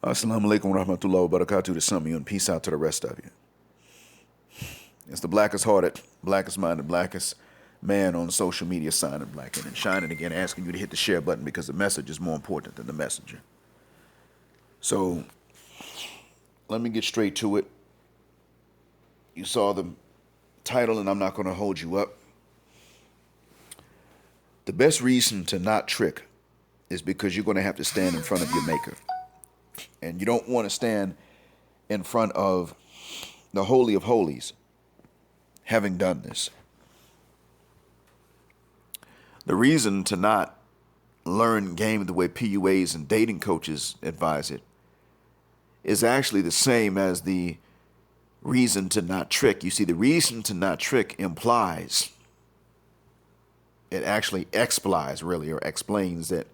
Assalamu alaikum wa rahmatullahi wa barakatuh to some of you, and peace out to the rest of you. It's the blackest hearted, blackest minded, blackest man on social media signing black and shining again, asking you to hit the share button because the message is more important than the messenger. So let me get straight to it. You saw the title, and I'm not going to hold you up. The best reason to not trick is because you're going to have to stand in front of your maker. And you don't want to stand in front of the Holy of Holies having done this. The reason to not learn game the way PUAs and dating coaches advise it is actually the same as the reason to not trick. You see, the reason to not trick implies, it actually explies really, or explains that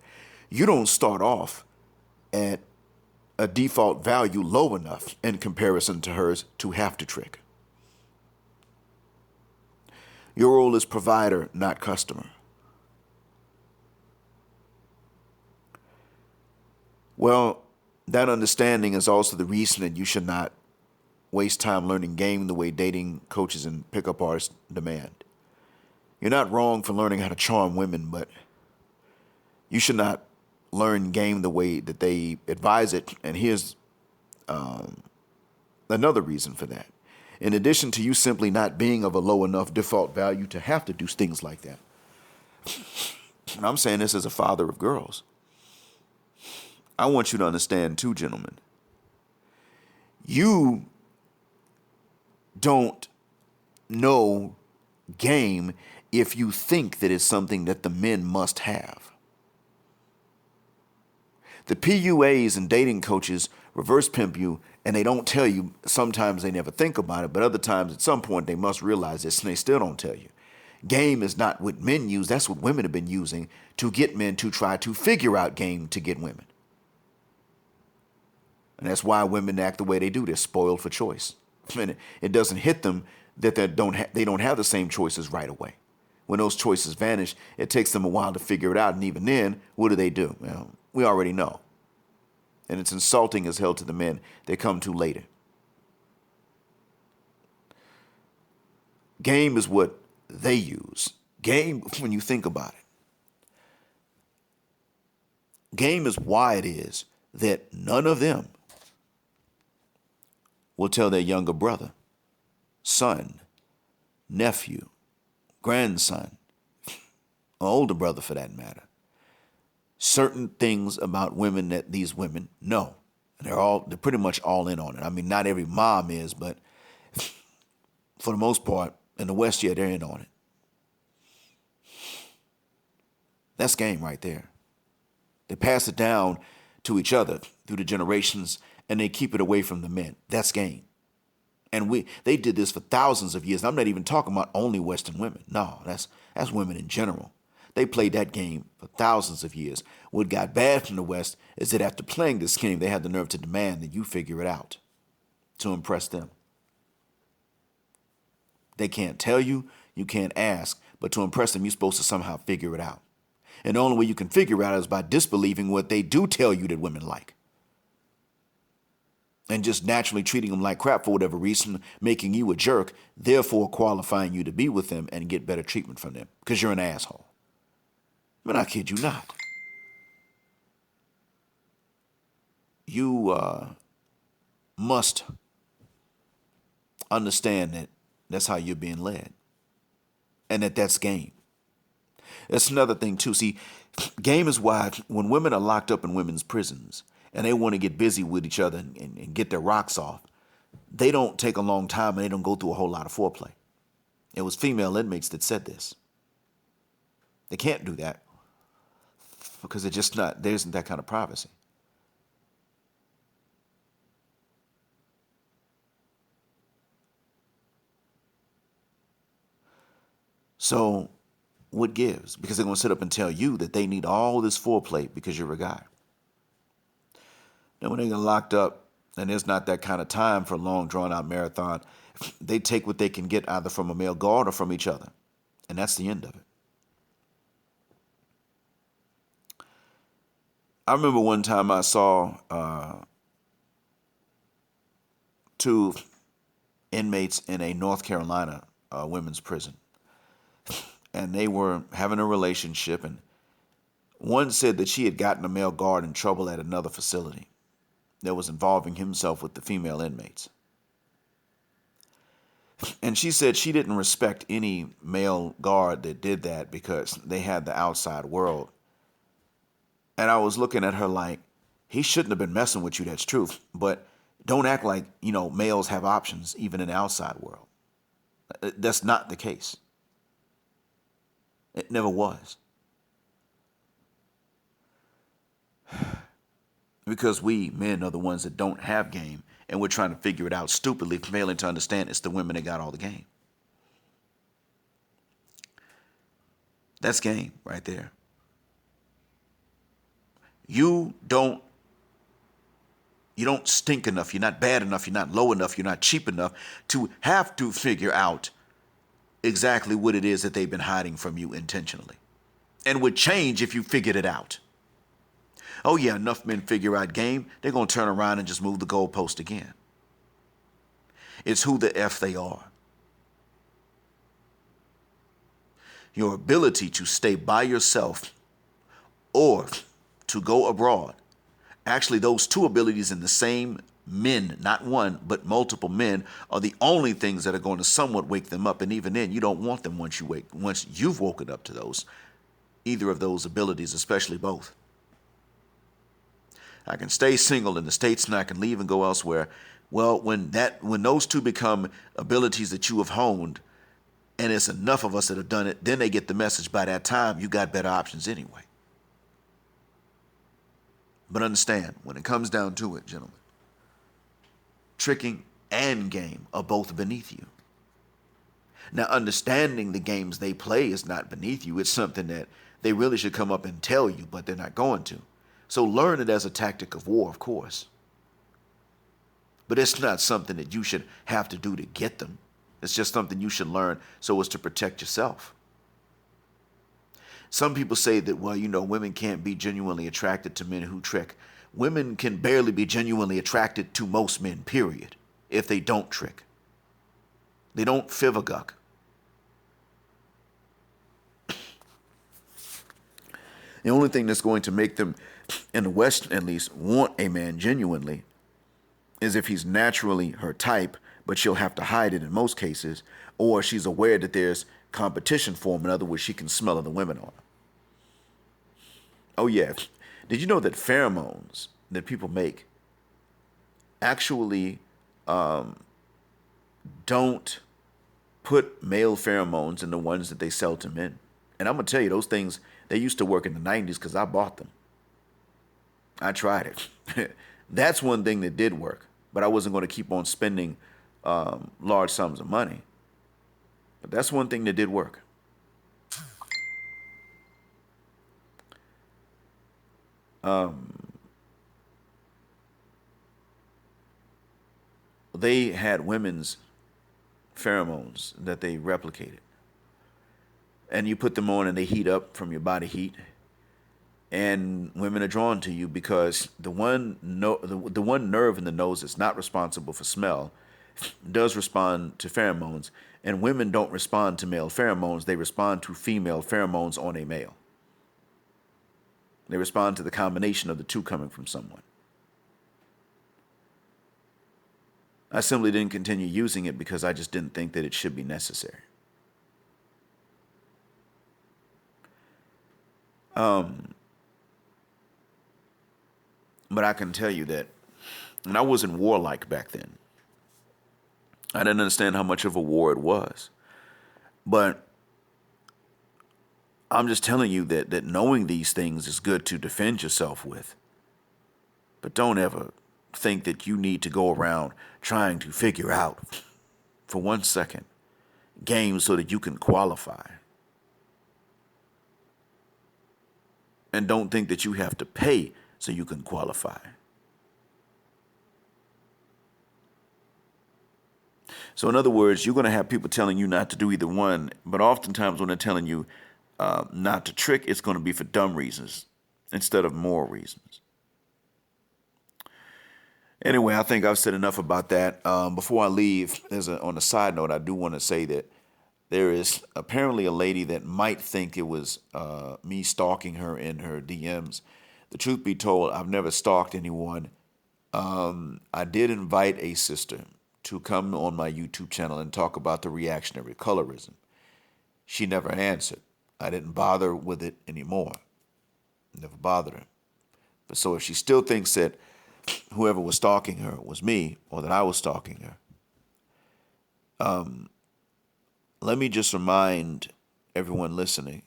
you don't start off at a default value low enough in comparison to hers to have to trick. Your role is provider, not customer. Well, that understanding is also the reason that you should not waste time learning game the way dating coaches and pickup artists demand. You're not wrong for learning how to charm women, but you should not learn game the way that they advise it. And here's another reason for that. In addition to you simply not being of a low enough default value to have to do things like that. And I'm saying this as a father of girls. I want you to understand too, gentlemen. You don't know game if you think that it's something that the men must have. The PUAs and dating coaches reverse pimp you, and they don't tell you. Sometimes they never think about it, but other times at some point they must realize this, and they still don't tell you. Game is not what men use. That's what women have been using to get men to try to figure out game to get women. And that's why women act the way they do. They're spoiled for choice. And it doesn't hit them that they don't have the same choices right away. When those choices vanish, it takes them a while to figure it out. And even then, what do? Well, we already know. And it's insulting as hell to the men they come to later. Game is what they use. Game, when you think about it, game is why it is that none of them will tell their younger brother, son, nephew, grandson, or older brother for that matter, certain things about women that these women know. And they're pretty much all in on it. I mean, not every mom is, but for the most part, in the West, yeah, they're in on it. That's game right there. They pass it down to each other through the generations, and they keep it away from the men. That's game. And they did this for thousands of years. I'm not even talking about only Western women. No, that's women in general. They played that game for thousands of years. What got bad from the West is that after playing this game, they had the nerve to demand that you figure it out to impress them. They can't tell you, you can't ask, but to impress them, you're supposed to somehow figure it out. And the only way you can figure it out is by disbelieving what they do tell you that women like. And just naturally treating them like crap for whatever reason, making you a jerk, therefore qualifying you to be with them and get better treatment from them because you're an asshole. Man, I kid you not. You must understand that that's how you're being led and that's game. That's another thing too. See, game is why when women are locked up in women's prisons and they want to get busy with each other and get their rocks off, they don't take a long time and they don't go through a whole lot of foreplay. It was female inmates that said this. They can't do that because there isn't that kind of privacy. So what gives? Because they're going to sit up and tell you that they need all this foreplay because you're a guy. Then when they get locked up and there's not that kind of time for a long drawn out marathon, they take what they can get either from a male guard or from each other. And that's the end of it. I remember one time I saw two inmates in a North Carolina women's prison, and they were having a relationship, and one said that she had gotten a male guard in trouble at another facility that was involving himself with the female inmates. And she said she didn't respect any male guard that did that because they had the outside world. And I was looking at her like, he shouldn't have been messing with you, that's truth. But don't act like, males have options even in the outside world. That's not the case. It never was. Because we men are the ones that don't have game, and we're trying to figure it out stupidly, failing to understand it's the women that got all the game. That's game right there. You don't stink enough. You're not bad enough. You're not low enough. You're not cheap enough to have to figure out exactly what it is that they've been hiding from you intentionally, and would change if you figured it out. Oh yeah, enough men figure out game, they're going to turn around and just move the goalpost again. It's who the F they are. Your ability to stay by yourself or to go abroad. Actually, those two abilities in the same men, not one, but multiple men, are the only things that are going to somewhat wake them up. And even then, you don't want them once you've woken up to either of those abilities, especially both. I can stay single in the States and I can leave and go elsewhere. Well, when those two become abilities that you have honed, and it's enough of us that have done it, then they get the message. By that time, you got better options anyway. But understand, when it comes down to it, gentlemen, tricking and game are both beneath you. Now, understanding the games they play is not beneath you. It's something that they really should come up and tell you, but they're not going to. So learn it as a tactic of war, of course. But it's not something that you should have to do to get them. It's just something you should learn so as to protect yourself. Some people say that, well, women can't be genuinely attracted to men who trick. Women can barely be genuinely attracted to most men, period, if they don't trick. They don't fivaguck. The only thing that's going to make them, in the West at least, want a man genuinely is if he's naturally her type, but she'll have to hide it in most cases, or she's aware that there's competition for him. In other words, she can smell other women on him. Oh yeah. Did you know that pheromones that people make actually don't put male pheromones in the ones that they sell to men? And I'm going to tell you, those things, they used to work in the 90s because I bought them. I tried it. That's one thing that did work, but I wasn't going to keep on spending large sums of money. But that's one thing that did work. They had women's pheromones that they replicated. And you put them on and they heat up from your body heat. And women are drawn to you because the one nerve in the nose that's not responsible for smell does respond to pheromones. And women don't respond to male pheromones. They respond to female pheromones on a male. They respond to the combination of the two coming from someone. I simply didn't continue using it because I just didn't think that it should be necessary. But I can tell you that, and I wasn't warlike back then. I didn't understand how much of a war it was. But I'm just telling you that knowing these things is good to defend yourself with. But don't ever think that you need to go around trying to figure out, for 1 second, games so that you can qualify. And don't think that you have to pay so you can qualify. So in other words, you're going to have people telling you not to do either one, but oftentimes when they're telling you not to trick, it's going to be for dumb reasons instead of moral reasons. Anyway, I think I've said enough about that. Before I leave, on a side note, I do want to say that there is apparently a lady that might think it was me stalking her in her DMs. The truth be told, I've never stalked anyone. I did invite a sister to come on my YouTube channel and talk about the reactionary colorism. She never answered. I didn't bother with it anymore. Never bothered her. But so if she still thinks that whoever was stalking her was me or that I was stalking her, let me just remind everyone listening,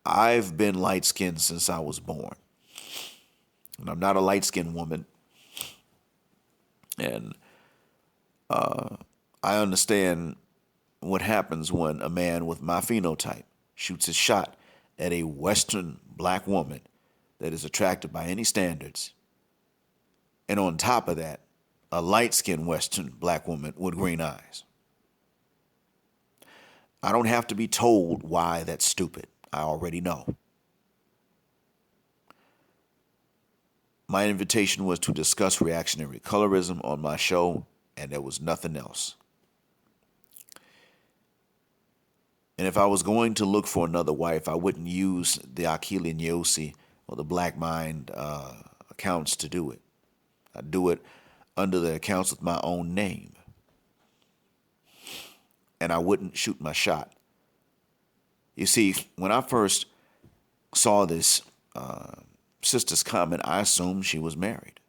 I've been light-skinned since I was born. And I'm not a light-skinned woman. And I understand what happens when a man with my phenotype shoots his shot at a Western black woman that is attracted by any standards. And on top of that, a light-skinned Western black woman with green eyes. I don't have to be told why that's stupid. I already know. My invitation was to discuss reactionary colorism on my show, and there was nothing else. And if I was going to look for another wife, I wouldn't use the Akili Nyosi or the Black Mind accounts to do it. I'd do it under the accounts with my own name. And I wouldn't shoot my shot. You see, when I first saw this sister's comment, I assumed she was married.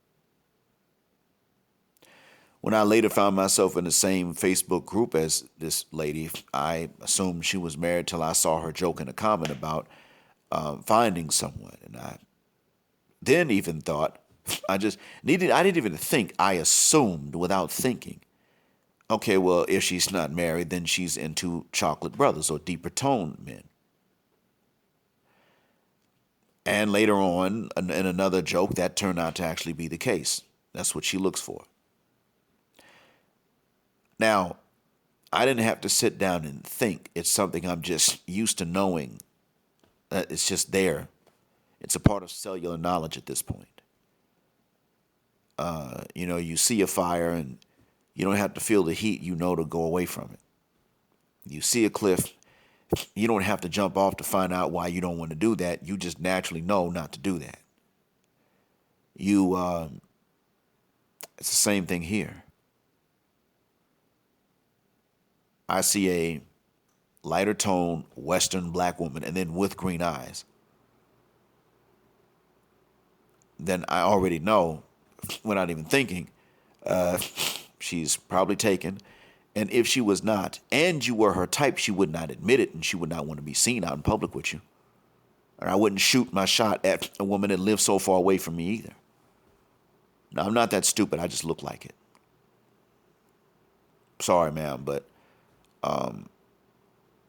When I later found myself in the same Facebook group as this lady, I assumed she was married till I saw her joke in a comment about finding someone. And I then even thought, I didn't even think, I assumed without thinking. Okay, well, if she's not married, then she's into chocolate brothers or deeper tone men. And later on, in another joke, that turned out to actually be the case. That's what she looks for. Now, I didn't have to sit down and think. It's something I'm just used to knowing. It's just there. It's a part of cellular knowledge at this point. You see a fire and you don't have to feel the heat, to go away from it. You see a cliff, you don't have to jump off to find out why you don't want to do that. You just naturally know not to do that. It's the same thing here. I see a lighter tone Western black woman and then with green eyes. Then I already know, without even thinking, she's probably taken. And if she was not, and you were her type, she would not admit it, and she would not want to be seen out in public with you. And I wouldn't shoot my shot at a woman that lives so far away from me either. Now, I'm not that stupid. I just look like it. Sorry, ma'am, but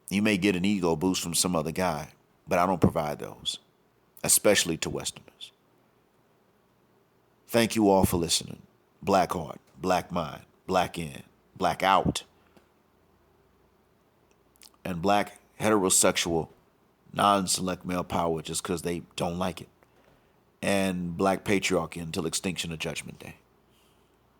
you may get an ego boost from some other guy, but I don't provide those, especially to Westerners. Thank you all for listening. Black heart, black mind, black in, black out, and black heterosexual non-select male power just because they don't like it, and black patriarchy until extinction of Judgment Day.